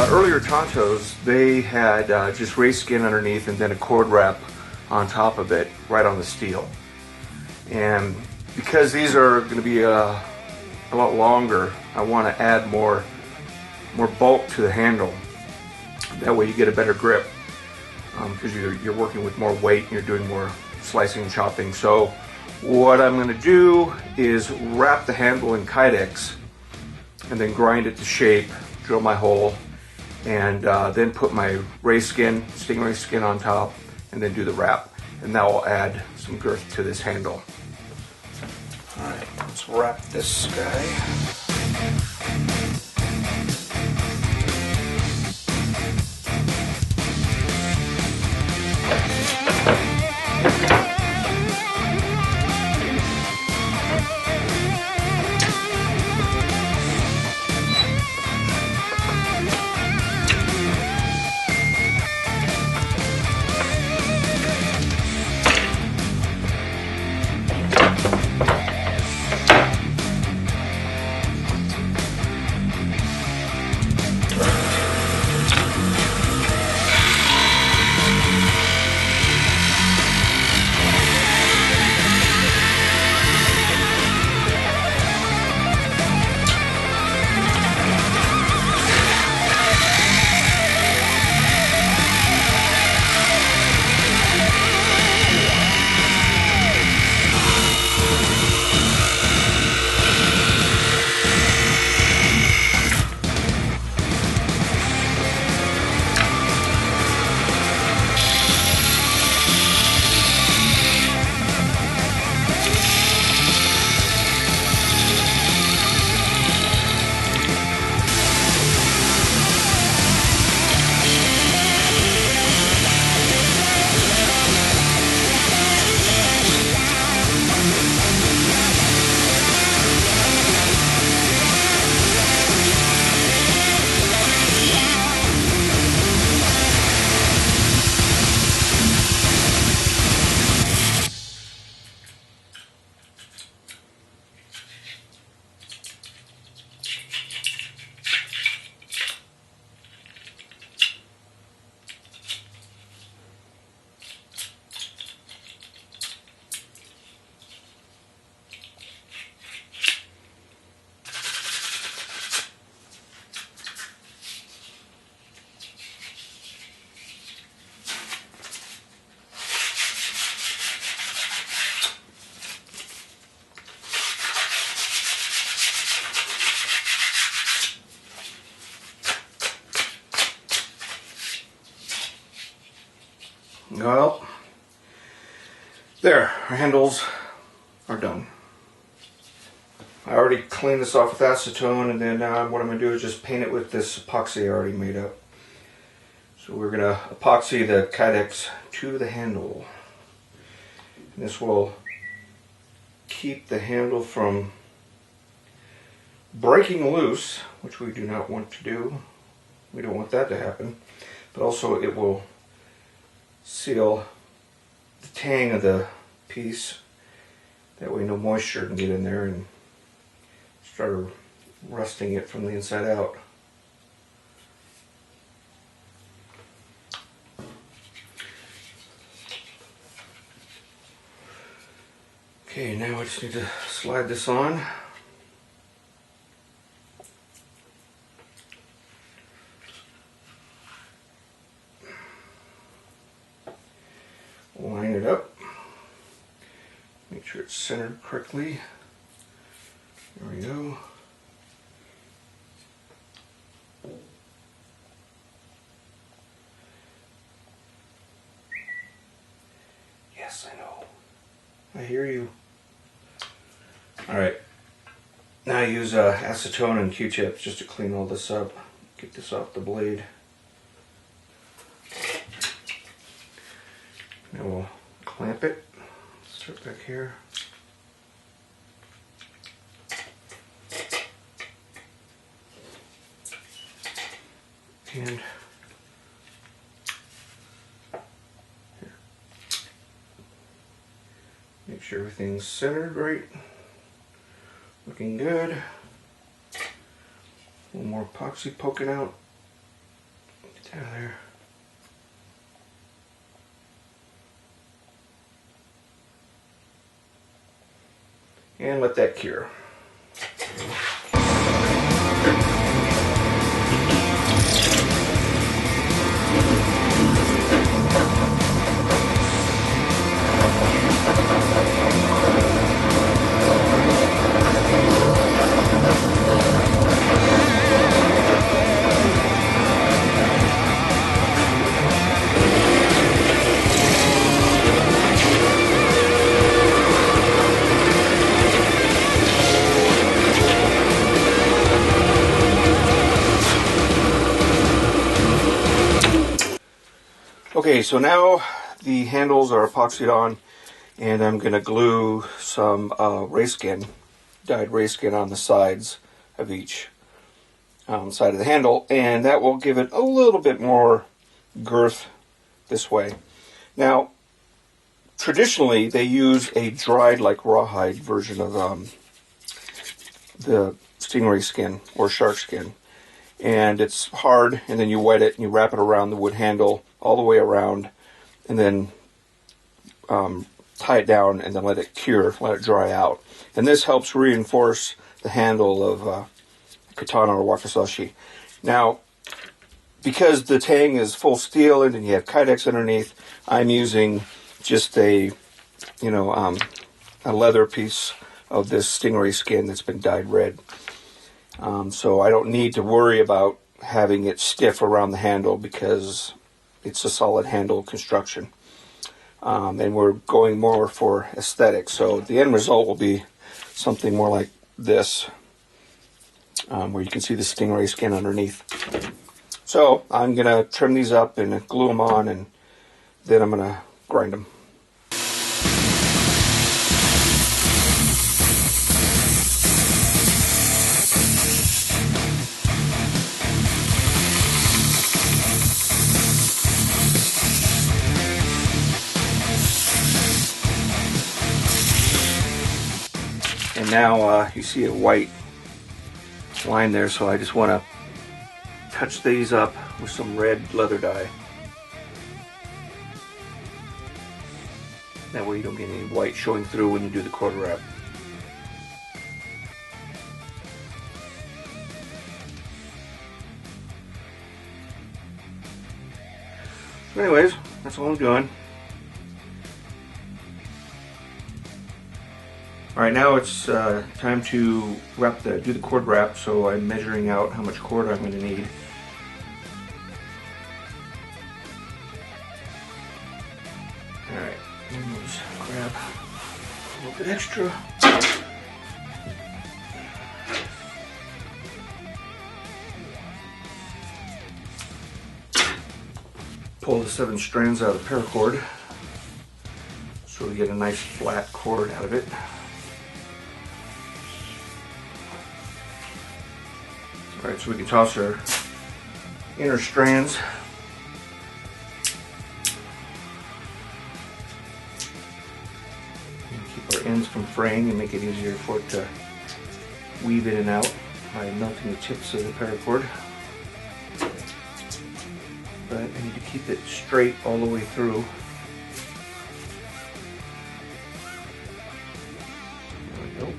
earlier Tontos, they had just raised skin underneath and then a cord wrap on top of it, right on the steel. And because these are going to be a lot longer, I want to add more bulk to the handle. That way you get a better grip, because you're working with more weight and you're doing more slicing and chopping. So what I'm going to do is wrap the handle in Kydex and then grind it to shape, drill my hole, and then put my raised skin, Stingray skin on top, and then do the wrap. And that will add some girth to this handle. Alright, let's wrap this guy. Well, there, our handles are done. I already cleaned this off with acetone, and then what I'm going to do is just paint it with this epoxy I already made up. So we're going to epoxy the Kydex to the handle. And this will keep the handle from breaking loose, which we do not want to do. We don't want that to happen. But also it will seal the tang of the piece. That way no moisture can get in there and start rusting it from the inside out. Okay, now I just need to slide this on. Line it up. Make sure it's centered correctly. There we go. Yes, I know. I hear you. Alright. Now I use acetone and Q-tips just to clean all this up. Get this off the blade. Now we'll clamp it. Start back here. And here. Make sure everything's centered right. Looking good. A little more epoxy poking out. Out of there. And let that cure. Okay, so now the handles are epoxied on, and I'm going to glue some dyed ray skin on the sides of each side of the handle, and that will give it a little bit more girth this way. Now, traditionally they use a dried like rawhide version of the stingray skin or shark skin, and it's hard, and then you wet it and you wrap it around the wood handle all the way around, and then tie it down and then let it cure, let it dry out. And this helps reinforce the handle of katana or wakizashi. Now, because the tang is full steel and then you have kydex underneath, I'm using just a leather piece of this stingray skin that's been dyed red. So I don't need to worry about having it stiff around the handle because it's a solid handle construction. And we're going more for aesthetics. So the end result will be something more like this, where you can see the stingray skin underneath. So I'm going to trim these up and glue them on, and then I'm going to grind them. And now you see a white line there, so I just want to touch these up with some red leather dye. That way you don't get any white showing through when you do the cord wrap. So anyways, that's all I'm doing. Alright, now it's time to do the cord wrap, so I'm measuring out how much cord I'm going to need. Alright, we'll just grab a little bit extra. Pull the 7 strands out of the paracord so we get a nice flat cord out of it. Alright, so we can toss our inner strands. And keep our ends from fraying and make it easier for it to weave in and out by melting the tips of the paracord. But I need to keep it straight all the way through. There we go.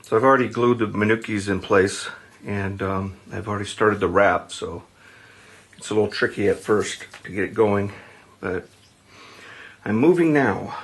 So I've already glued the manukis in place, and I've already started the wrap, so it's a little tricky at first to get it going, but I'm moving now.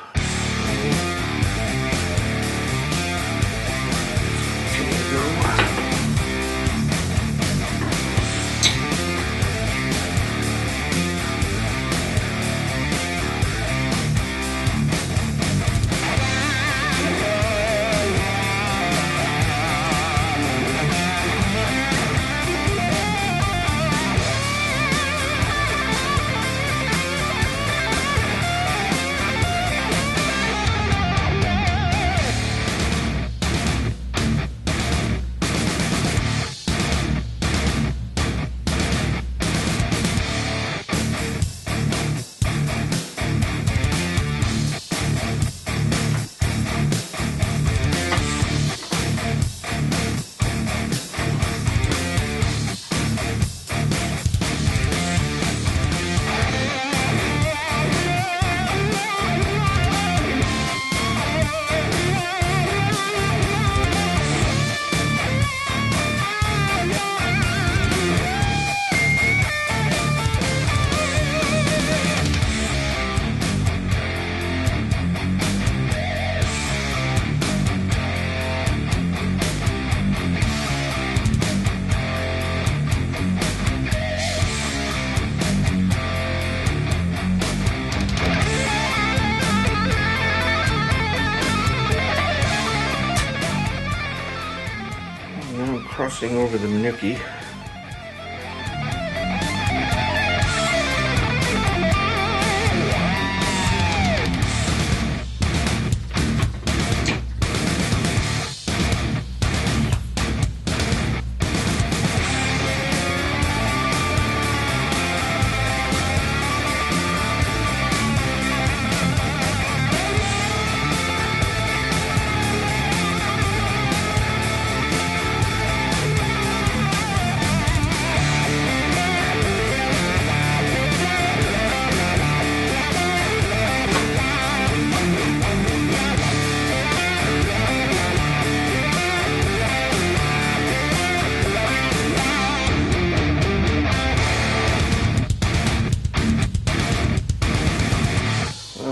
crossing over the nookie.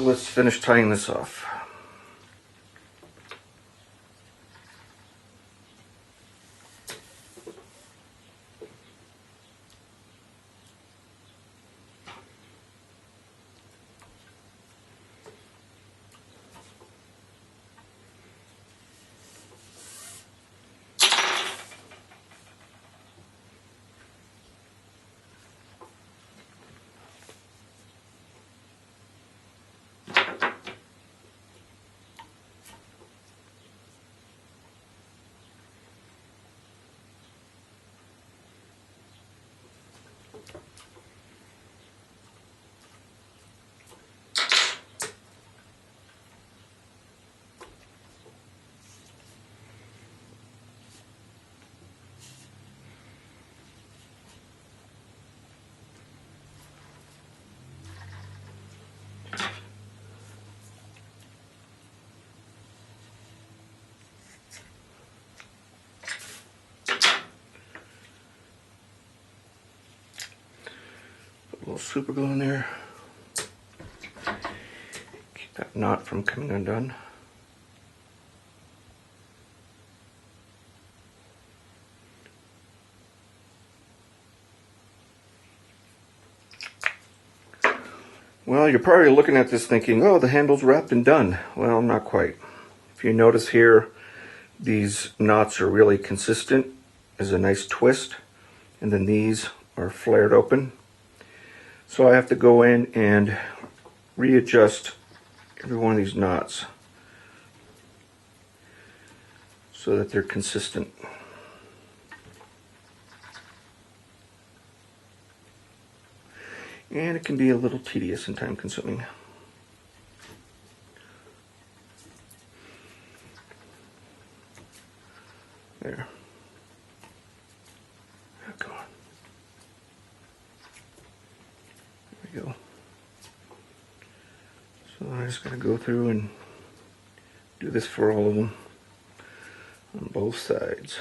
Let's finish tying this off. A little super glue in there. Keep that knot from coming undone. Well, you're probably looking at this thinking, oh, the handle's wrapped and done. Well, not quite. If you notice here, these knots are really consistent. There's a nice twist, and then these are flared open. So I have to go in and readjust every one of these knots so that they're consistent. And it can be a little tedious and time consuming. There. Oh, come on. There we go. So I just gotta go through and do this for all of them on both sides.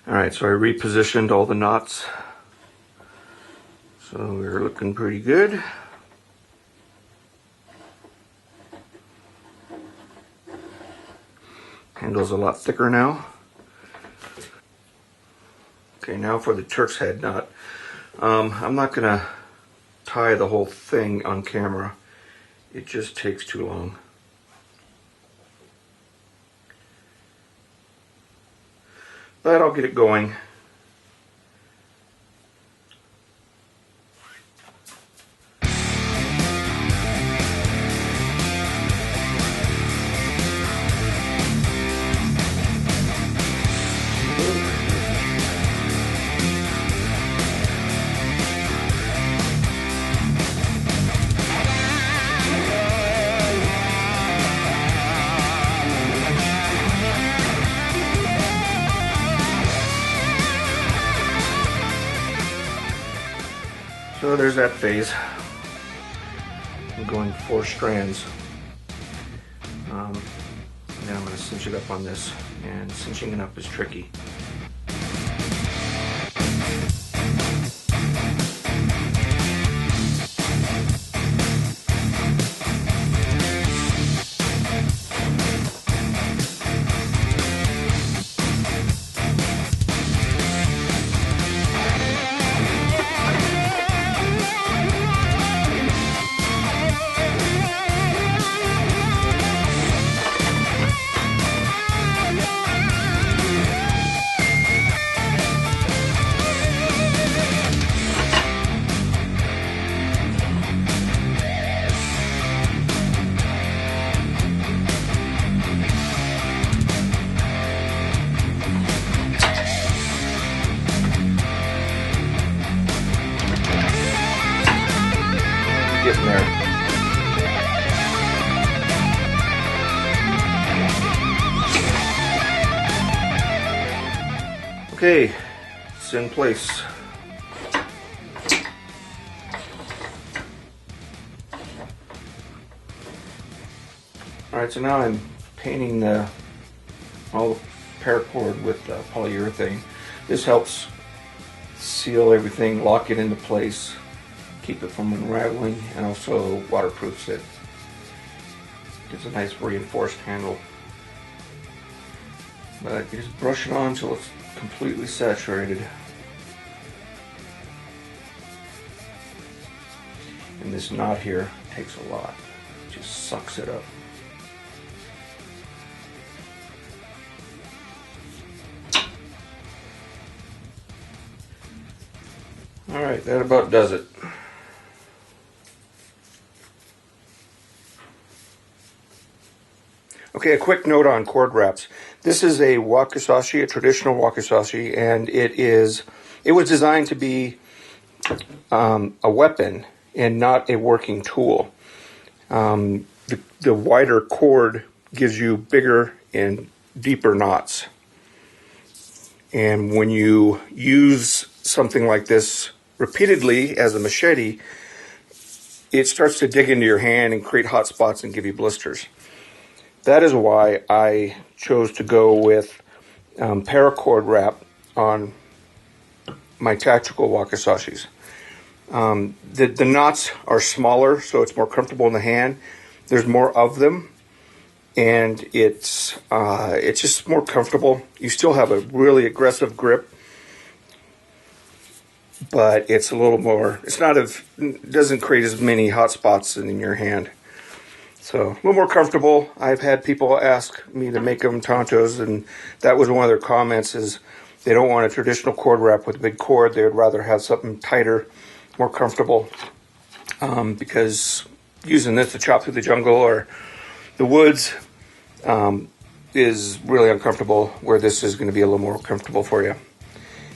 Alright, so I repositioned all the knots. So we're looking pretty good. Handle's a lot thicker now. Okay, now for the Turk's head knot. I'm not going to tie the whole thing on camera. It just takes too long. But I'll get it going. So there's that phase. I'm going 4 strands. Now I'm going to cinch it up on this, and cinching it up is tricky. Okay, it's in place. Alright, so now I'm painting all the paracord with polyurethane. This helps seal everything, lock it into place, keep it from unraveling, and also waterproofs it. Gives a nice reinforced handle. But you just brush it on until it's completely saturated. And this knot here takes a lot. It just sucks it up. Alright, that about does it. Okay, a quick note on cord wraps. This is a Wakizashi, a traditional Wakizashi, and it was designed to be a weapon and not a working tool. The wider cord gives you bigger and deeper knots. And when you use something like this repeatedly as a machete, it starts to dig into your hand and create hot spots and give you blisters. That is why I chose to go with paracord wrap on my tactical Wakizashis. The knots are smaller, so it's more comfortable in the hand. There's more of them, and it's just more comfortable. You still have a really aggressive grip, but it's a little more. It doesn't create as many hot spots in your hand. So a little more comfortable. I've had people ask me to make them Tontos, and that was one of their comments, is they don't want a traditional cord wrap with a big cord. They would rather have something tighter, more comfortable, because using this to chop through the jungle or the woods is really uncomfortable, where this is going to be a little more comfortable for you.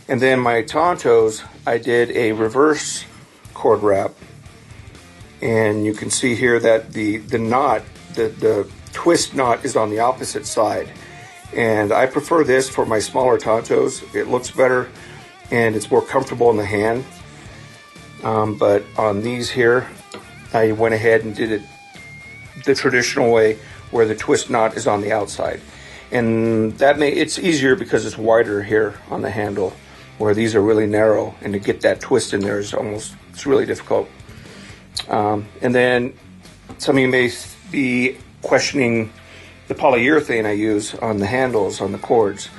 And then my Tontos, I did a reverse cord wrap. And you can see here that the knot, the twist knot is on the opposite side. And I prefer this for my smaller Tontos. It looks better and it's more comfortable in the hand. But on these here, I went ahead and did it the traditional way, where the twist knot is on the outside. And it's easier because it's wider here on the handle, where these are really narrow, and to get that twist in there it's really difficult. And then some of you may be questioning the polyurethane I use on the handles, on the cords.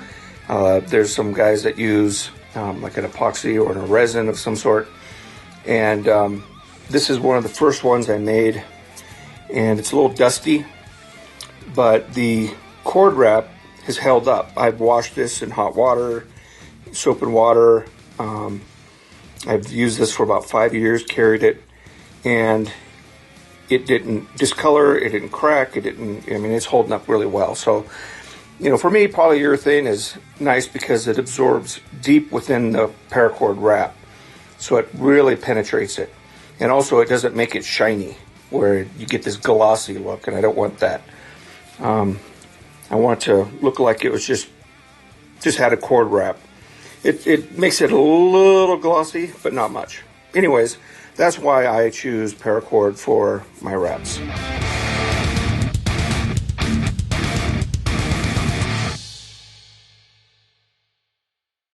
There's some guys that use like an epoxy or a resin of some sort. And this is one of the first ones I made. And it's a little dusty, but the cord wrap has held up. I've washed this in hot water, soap and water. I've used this for about 5 years, carried it. And it didn't discolor, it didn't crack, it's holding up really well. So, for me, polyurethane is nice because it absorbs deep within the paracord wrap. So it really penetrates it. And also it doesn't make it shiny, where you get this glossy look, and I don't want that. I want to look like it was just had a cord wrap. It makes it a little glossy, but not much. Anyways, that's why I choose paracord for my wraps.